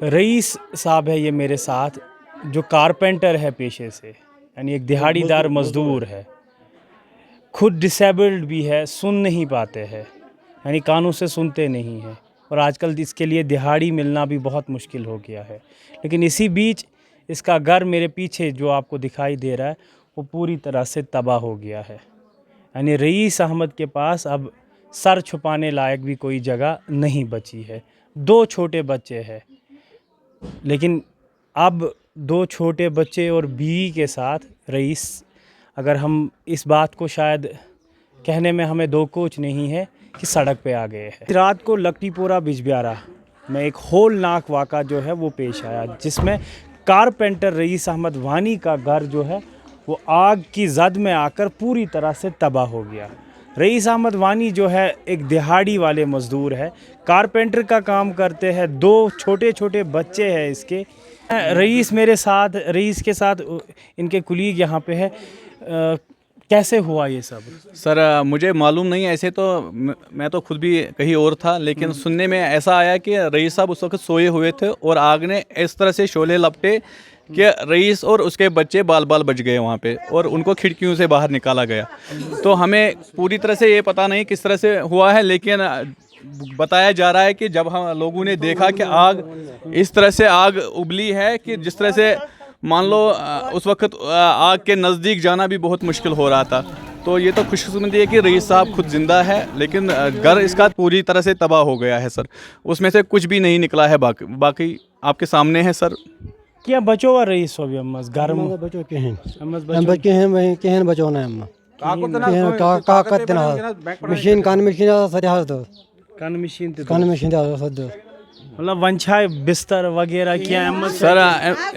Rice साहब है ये मेरे साथ, जो कारपेंटर है पेशे से, यानी एक दिहाड़ीदार मज़दूर है, खुद डिसेबल्ड भी है, सुन नहीं पाते हैं, यानी कानों से सुनते नहीं हैं, और आजकल इसके लिए दिहाड़ी मिलना भी बहुत मुश्किल हो गया है। लेकिन इसी बीच इसका घर मेरे पीछे जो आपको दिखाई दे रहा है वो पूरी तरह से तबाह हो गया है। यानी रईस अहमद के पास अब सर छुपाने लायक भी कोई जगह नहीं बची है। 2 छोटे बच्चे हैं, लेकिन अब 2 छोटे बच्चे और बीवी के साथ रईस, अगर हम इस बात को शायद कहने में हमें 2 कोच नहीं है कि सड़क पे आ गए हैं। रात को लकड़ीपोरा बिजबियारा में एक होलनाक वाक़ा जो है वो पेश आया, जिसमें कारपेंटर रईस अहमद वानी का घर जो है वो आग की जद में आकर पूरी तरह से तबाह हो गया। रईस अहमद वानी जो है एक दिहाड़ी वाले मज़दूर है, कारपेंटर का काम करते हैं, 2 छोटे छोटे बच्चे हैं इसके। रईस मेरे साथ, रईस के साथ इनके कुलीग यहाँ पे है। कैसे हुआ ये सब? सर मुझे मालूम नहीं, ऐसे तो मैं तो खुद भी कहीं और था, लेकिन सुनने में ऐसा आया कि रईस साहब उस वक्त सोए हुए थे और आग ने इस तरह से शोले लपटे कि रईस और उसके बच्चे बाल बाल बच गए वहाँ पे, और उनको खिड़कियों से बाहर निकाला गया। तो हमें पूरी तरह से ये पता नहीं किस तरह से हुआ है, लेकिन बताया जा रहा है कि जब हम लोगों ने देखा कि आग इस तरह से आग उबली है कि जिस तरह से मान लो उस वक्त आग के नज़दीक जाना भी बहुत मुश्किल हो रहा था। तो ये तो खुशकिस्मती है कि रईस साहब खुद ज़िंदा है, लेकिन घर इसका पूरी तरह से तबाह हो गया है सर। उसमें से कुछ भी नहीं निकला है, बाकी आपके सामने है सर। क्या बचो हुआ रईस हो भी अम्मस घर में बचो केहन अम्मस बच्चे हैं वही केहन बचो ना अम्मा का करते ना मशीन कान मशीन सजा दो कान मशीन कान मशीन दो मतलब वंछा बिस्तर वगैरह क्या अम्मस सर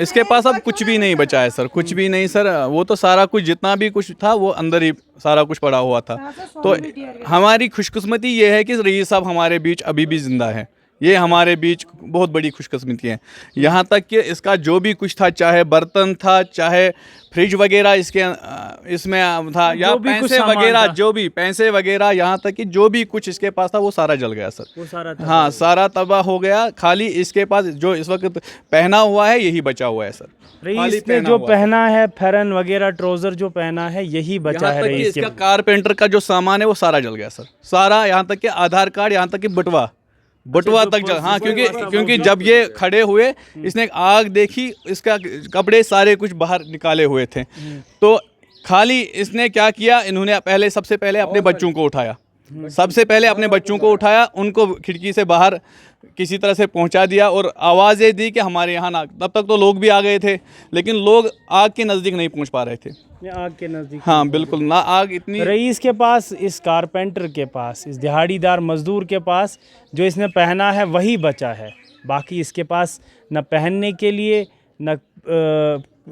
इसके पास अब कुछ भी नहीं बचा है सर, कुछ भी नहीं सर। वो तो सारा कुछ जितना भी कुछ था वो अंदर ही सारा कुछ पड़ा हुआ था। तो हमारी खुशकिस्मती ये है कि रईस साहब हमारे बीच अभी भी ज़िंदा है, ये हमारे बीच बहुत बड़ी खुशकिस्मती है। यहाँ तक कि इसका जो भी कुछ था, चाहे बर्तन था, चाहे फ्रिज वगैरह इसमें था, या पैसे वगैरह, जो भी पैसे वगैरह, यहाँ तक कि जो भी कुछ इसके पास था वो सारा जल गया सर। वो सारा हाँ, सारा तबाह हो गया। खाली इसके पास जो इस वक्त पहना हुआ है यही बचा हुआ है सर। रईस ने जो पहना है, फेरन वगैरह, ट्राउजर जो पहना है, यही बचा है रईस के। इसका कारपेंटर का जो सामान है वो सारा जल गया सर, सारा। यहाँ तक कि आधार कार्ड, यहाँ तक कि बटुआ तक जल। हाँ, क्योंकि जब ये खड़े हुए इसने आग देखी, इसका कपड़े सारे कुछ बाहर निकाले हुए थे। तो खाली इसने क्या किया, इन्होंने सबसे पहले अपने बच्चों को उठाया, उनको खिड़की से बाहर किसी तरह से पहुंचा दिया और आवाज़ें दी कि हमारे यहाँ ना। तब तक तो लोग भी आ गए थे, लेकिन लोग आग के नज़दीक नहीं पहुंच पा रहे थे। आग के नज़दीक, हाँ बिल्कुल ना, आग इतनी। रईस के पास, इस कारपेंटर के पास, इस दिहाड़ीदार मज़दूर के पास जो इसने पहना है वही बचा है। बाकी इसके पास न पहनने के लिए, न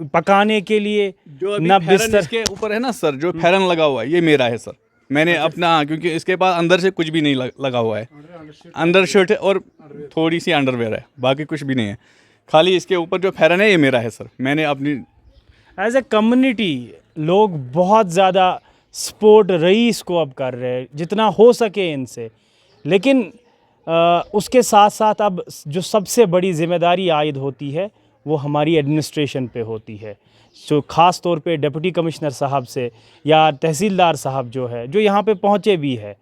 पकाने के लिए, न बिस्तर। इसके ऊपर है ना सर, जो फेरन लगा हुआ है ये मेरा है सर। मैंने अपना, क्योंकि इसके पास अंदर से कुछ भी नहीं लगा हुआ है, अंदर शर्ट है और थोड़ी सी अंडरवेयर है, बाकी कुछ भी नहीं है। खाली इसके ऊपर जो फेरन है ये मेरा है सर। मैंने अपनी एज ए कम्युनिटी लोग बहुत ज़्यादा सपोर्ट रईस को अब कर रहे हैं जितना हो सके इनसे, लेकिन उसके साथ साथ अब जो सबसे बड़ी ज़िम्मेदारी आयद होती है वो हमारी एडमिनिस्ट्रेशन पे होती है। जो ख़ास तौर पे डिप्टी कमिश्नर साहब से या तहसीलदार साहब जो है, जो यहाँ पे पहुँचे भी है,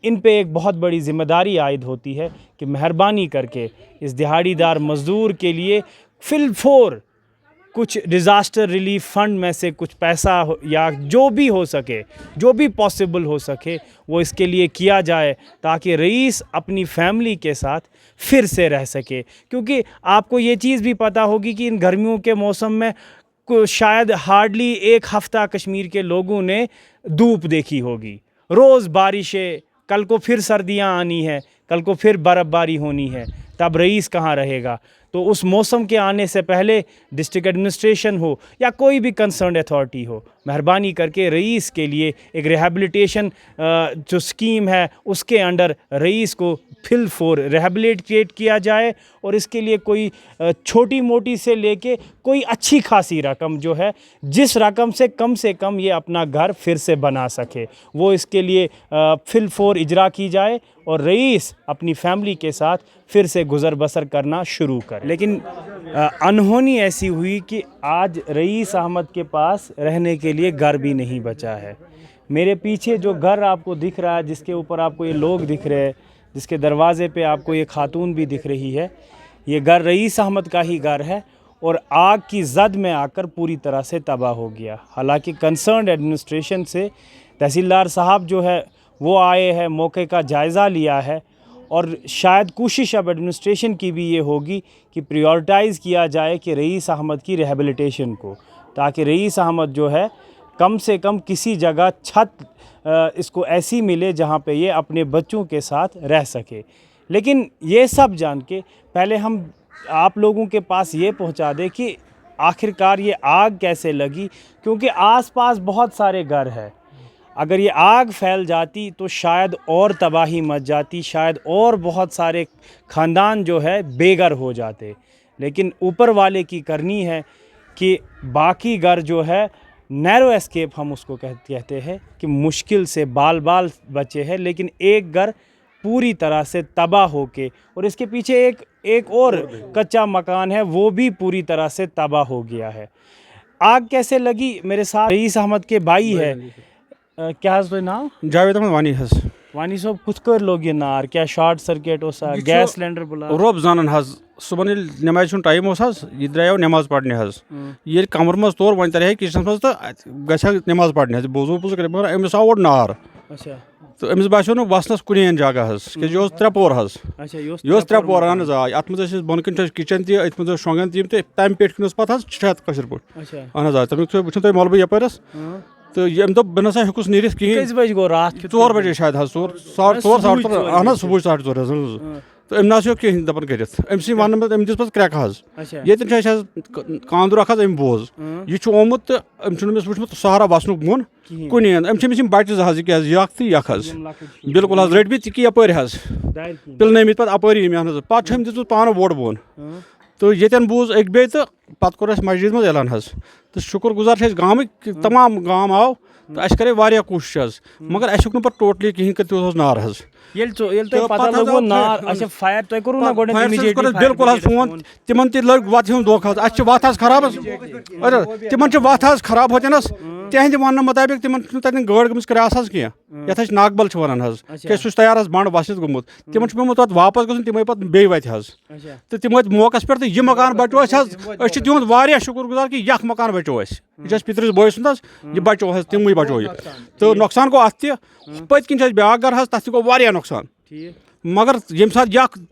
इन पे एक बहुत बड़ी ज़िम्मेदारी आयद होती है कि मेहरबानी करके इस दिहाड़ीदार मज़दूर के लिए फिलफोर कुछ डिज़ास्टर रिलीफ फ़ंड में से कुछ पैसा या जो भी हो सके, जो भी पॉसिबल हो सके, वो इसके लिए किया जाए, ताकि रईस अपनी फैमिली के साथ फिर से रह सके। क्योंकि आपको ये चीज़ भी पता होगी कि इन गर्मियों के मौसम में शायद हार्डली 1 हफ़्ता कश्मीर के लोगों ने धूप देखी होगी। रोज़ बारिशें, कल को फिर सर्दियां आनी है, कल को फिर बर्फ़बारी होनी है, तब रईस कहाँ रहेगा? तो उस मौसम के आने से पहले डिस्ट्रिक्ट एडमिनिस्ट्रेशन हो या कोई भी कंसर्न अथॉरिटी हो, मेहरबानी करके रईस के लिए एक रिहैबिलिटेशन जो स्कीम है उसके अंडर रईस को फिल फोर रिहेबिलिटेट किया जाए और इसके लिए कोई छोटी मोटी से लेके कोई अच्छी खासी रकम जो है, जिस रकम से कम ये अपना घर फिर से बना सके, वो इसके लिए फिल फोर इजरा की जाए और रईस अपनी फैमिली के साथ फिर से गुज़र बसर करना शुरू करे। लेकिन अनहोनी ऐसी हुई कि आज रईस अहमद के पास रहने के लिए घर भी नहीं बचा है। मेरे पीछे जो घर आपको दिख रहा है, जिसके ऊपर आपको ये लोग दिख रहे हैं, जिसके दरवाज़े पे आपको ये खातून भी दिख रही है, ये घर रईस अहमद का ही घर है और आग की जद में आकर पूरी तरह से तबाह हो गया। हालांकि कंसर्न्ड एडमिनिस्ट्रेशन से तहसीलदार साहब जो है वो आए हैं, मौके का जायज़ा लिया है और शायद कोशिश अब एडमिनिस्ट्रेशन की भी ये होगी कि प्रायोरिटाइज़ किया जाए कि रईस अहमद की रिहेबिलिटेशन को, ताकि रईस अहमद जो है कम से कम किसी जगह छत इसको ऐसी मिले जहाँ पे ये अपने बच्चों के साथ रह सके। लेकिन ये सब जान के पहले हम आप लोगों के पास ये पहुँचा दें कि आखिरकार ये आग कैसे लगी, क्योंकि आसपास बहुत सारे घर हैं। अगर ये आग फैल जाती तो शायद और तबाही मच जाती, शायद और बहुत सारे ख़ानदान जो है बेघर हो जाते। लेकिन ऊपर वाले की करनी है कि बाकी घर जो है नैरो एस्केप हम उसको कहते हैं कि मुश्किल से बाल बचे हैं, लेकिन एक घर पूरी तरह से तबाह होके, और इसके पीछे एक और कच्चा मकान है वो भी पूरी तरह से तबाह हो गया है। आग कैसे लगी? मेरे साथ रईस अहमद के भाई है, क्या है नाम? जावेद अहमद वानी हज। वानी साहब कुछ कर लोग ये नार क्या शॉर्ट सर्किट ओसा गैस सिलेंडर बुला रोब जानन हज सुबह नमाज टाइम हज यह द्राव नमाज पढ़ने हज ये कमर मज तोर वन तरह किचन मज तो ग नमाज पढ़ने हज बोजू बोज कर मगर अमिस आव नार तो अमिस बासो न वसनस कुन जगह हज कि त्रे पोर हज यह त्रे पोर अहन अत मज बन कन किचन तथ मज शोंगन तम तम पे पत छत कशर पे अहन तमिक वो मलबह यपरस तो यम दोप बह नसा हेकुस नीरित कहीं रात 4 बजे शायद हज 4 अहन सुबह 4:30 तो अम ना कहीं दपन कर वन अम दिस पे क्रैक हज ये कांदुर अख अम बोज यह ओमुत तो अमिस वुचमुत सहारा वसन मुन कुन अमिस बच्चे हज यख तो यख हज बिल्कुल हज रटमित कि यप हज पिलनमित पे अपरी पे दिस पान वोट बोन तो ये बूज अक बे तो पत कोर मस्जिद मज ऐलान हज तो शुक्र गुजार गाम तमाम गाम आव तो अस करे वारिया कोशिश मगर अस पे टोटली कहीं तुत नार हज बिल्कुल फोन तिमन लग वत दोख वत खराब तिमन वत खराब होतनस तिहद वन मुताबिक तिमन तन गाड़ गम क्रास कह ये नागबल वन क्या तैयार बंड वसित गोमुत तिमन पेमुत वापस गन तम पे बे वत तो तम मौका पे तो यह मकान बचो तिहद वारिया शुक्र गुजार कि यह मकान बचो यह पितरस बॉय सुंद यह बचो तम बचो तो नुकसान गो अत पत किन ब्या घर तथ गो वारिया नुकसान मगर ये सात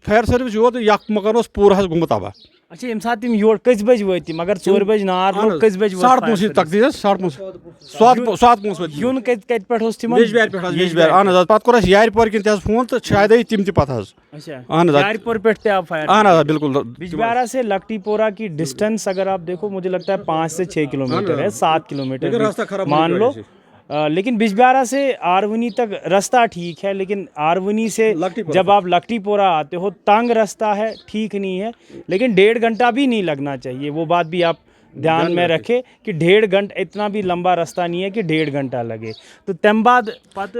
फायर सर्विस यो तो मकान पूरा गोमुत तबाह। अच्छा ये सात तुम योर कस बज वत मगर 4 बज नार लोग कस बज 5:30 तक 7:30 यून कत पे बिजबार पे अहन पे कोर यारपोर किन फोन तो शायद तम त पत अहन यारपोर पे फायर अहन बिल्कुल बिजबारा से लकटीपोरा की डिस्टेंस अगर आप देखो मुझे लगता है 5 से 6 किलोमीटर है, 7 किलोमीटर मान लो। लेकिन बिजबारा से आरवनी तक रास्ता ठीक है, लेकिन आरवनी से जब आप लकटीपोरा आते हो तंग रास्ता है, ठीक नहीं है, लेकिन 1.5 घंटा भी नहीं लगना चाहिए। वो बात भी आप ध्यान में रखे कि 1.5 घंटा इतना भी लंबा रास्ता नहीं है कि 1.5 घंटा लगे। तो तम बाद पत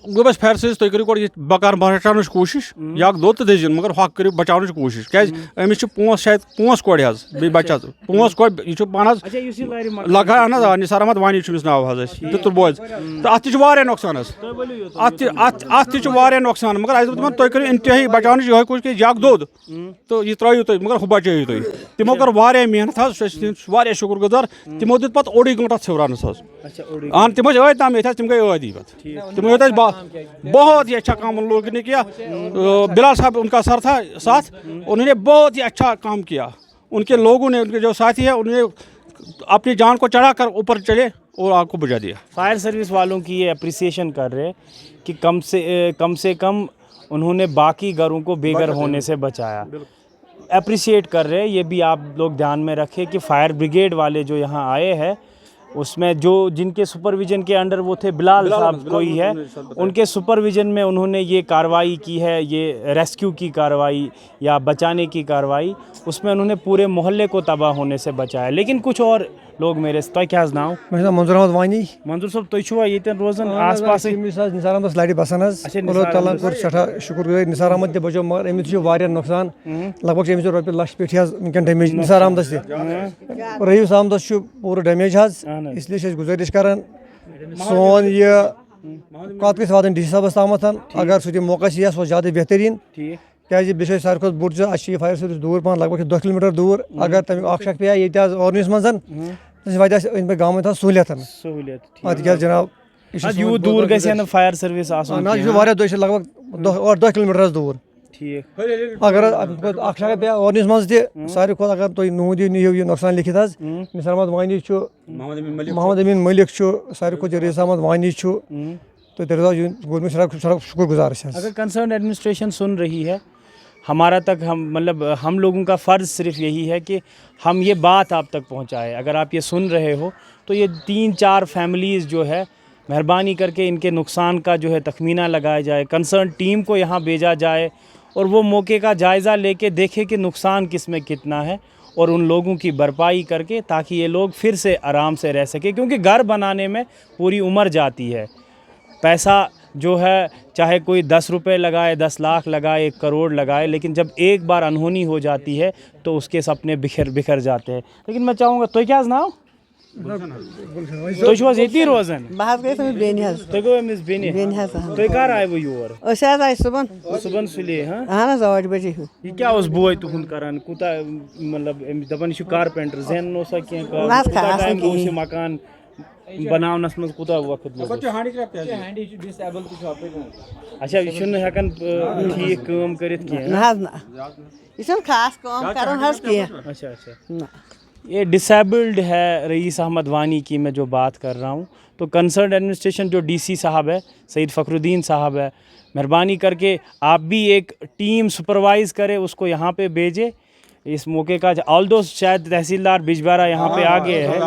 गो फायर सर्विस तुम करो बकार बचाने कोशिश या दो तो दजन मगर हक करो बचाने कोशिश क्या अमिस 5 कोड़ बे बच्चा 5 कोड़ यह पान लगा अहन निसार अहमद वानी नाव पितुर बोज तो अत नुकसान अत नुकसान मगर तुम करो इंतहाई बचाने यह कोशिश यक दोद तो यह त्रो तुम मगर हु बचो तुम तमो कर मेहनत वारिया शुक्र गुजार तमो दित पे 1.5 घंटा छुरानस अहन तम तम ये तम गई आदि तम बहुत ही अच्छा काम उन लोगों ने किया। बिलाल साहब उनका सर था साथ, उन्होंने बहुत ही अच्छा काम किया। उनके लोगों ने, उनके जो साथी है, उन्होंने अपनी जान को चढ़ा कर ऊपर चले और आग को बुझा दिया। फायर सर्विस वालों की ये अप्रिसिएशन कर रहे हैं कि कम से कम उन्होंने बाकी घरों को बेघर होने से बचाया, अप्रिशिएट कर रहे हैं। ये भी आप लोग ध्यान में रखें कि फायर ब्रिगेड वाले जो यहाँ आए हैं उसमें जो जिनके सुपरविज़न के अंडर वो थे, बिलाल साहब कोई है, उनके सुपरविज़न में उन्होंने ये कार्रवाई की है, ये रेस्क्यू की कार्रवाई या बचाने की कार्रवाई, उसमें उन्होंने पूरे मोहल्ले को तबाह होने से बचाया। लेकिन कुछ और लोग मेरे तय क्या नाम मंजूर अहमद वानी मंजूर साहब तुम छुआ ये रोजान आस पास निसार अहमद लड़ि बसान अल्लाह ताला कोर सठा शुक्र निसार अहमद ते बचो मगर अमिस नुकसान लगभग अमिस रोपये लक्ष पे वनकन डैमेज निसार अहमदस रईस अहमदस पूरा डैमेज इसलिए गुजारिश करान सोन ये कत गई वातन DC साहबस तामत अगर सह मौका सह ज़्यादा बेहतरीन क्या बेस सारे खुद बोड़ यह फायर सर्विस दूर पान लगभग 2 किलोमीटर दूर अगर तमें अख पे ये ऑर्गनस मज पे गाँव सहूलियत जनाब यूत दूर गई फायर सर्विस लगभग 2 किलोमीटर दूर अगर अख पे ऑर्गनस मज सारे खुद अगर तुम नूद नीव यह नुकसान लिखित निसार अहमद वानी मोहम्मद अमीन मलिक सारे खुद रईस अहमद वानी तो गवर्नमेंट शुक्र गुजार। अगर कंसर्न एडमिनिस्ट्रेशन सुन रही है, हमारा तक हम लोगों का फ़र्ज़ सिर्फ यही है कि हम ये बात आप तक पहुंचाएं। अगर आप ये सुन रहे हो तो ये 3-4 फैमिलीज़ जो है मेहरबानी करके इनके नुकसान का जो है तखमीना लगाया जाए, कंसर्न टीम को यहाँ भेजा जाए और वो मौके का जायज़ा लेके देखे कि नुकसान किस में कितना है और उन लोगों की भरपाई करके ताकि ये लोग फिर से आराम से रह सके, क्योंकि घर बनाने में पूरी उम्र जाती है। पैसा जो है चाहे कोई 10 रुपये लगाए, 10 लाख लगाए, 1 करोड़ लगाए, लेकिन जब एक बार अनहोनी हो जाती है तो उसके सपने बिखर जाते हैं। लेकिन मैं चाहूँगा तो क्या नाम तो ये रोजान तो गो अमिस बेने तो कर आए वो योर सुबह सुले हाँ 8 बजे ये क्या उस बोय तुहन करान कुता मतलब दपन कारपेंटर जहन ओसा क्या मकान बनावनस मज कुता वक्त अच्छा यह हेकन ठीक काम करित यह खास काम करन हस किया। अच्छा ये डिसेबल्ड है रईस अहमद वानी की मैं जो बात कर रहा हूँ। तो कंसर्न एडमिनिस्ट्रेशन जो DC साहब है, सईद फ़खरुद्दीन साहब है, मेहरबानी करके आप भी एक टीम सुपरवाइज़ करें, उसको यहाँ पे भेजे इस मौके का। ऑल्दो शायद तहसीलदार बिजबारा यहाँ पे आ गए हैं,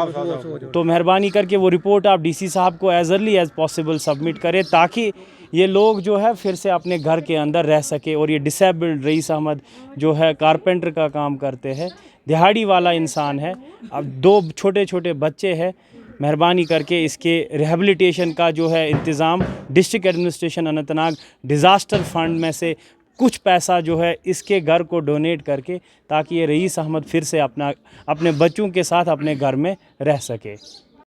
तो मेहरबानी करके वो रिपोर्ट आप DC साहब को as early as possible submit करें ताकि ये लोग जो है फिर से अपने घर के अंदर रह सके। और ये डिसेबल्ड रईस अहमद जो है कारपेंटर का काम करते हैं, दिहाड़ी वाला इंसान है, अब 2 छोटे छोटे बच्चे हैं। मेहरबानी करके इसके रिहेबिलिटेशन का जो है इंतज़ाम district administration Anantnag disaster fund में से कुछ पैसा जो है इसके घर को डोनेट करके ताकि ये रईस अहमद फिर से अपने बच्चों के साथ अपने घर में रह सके।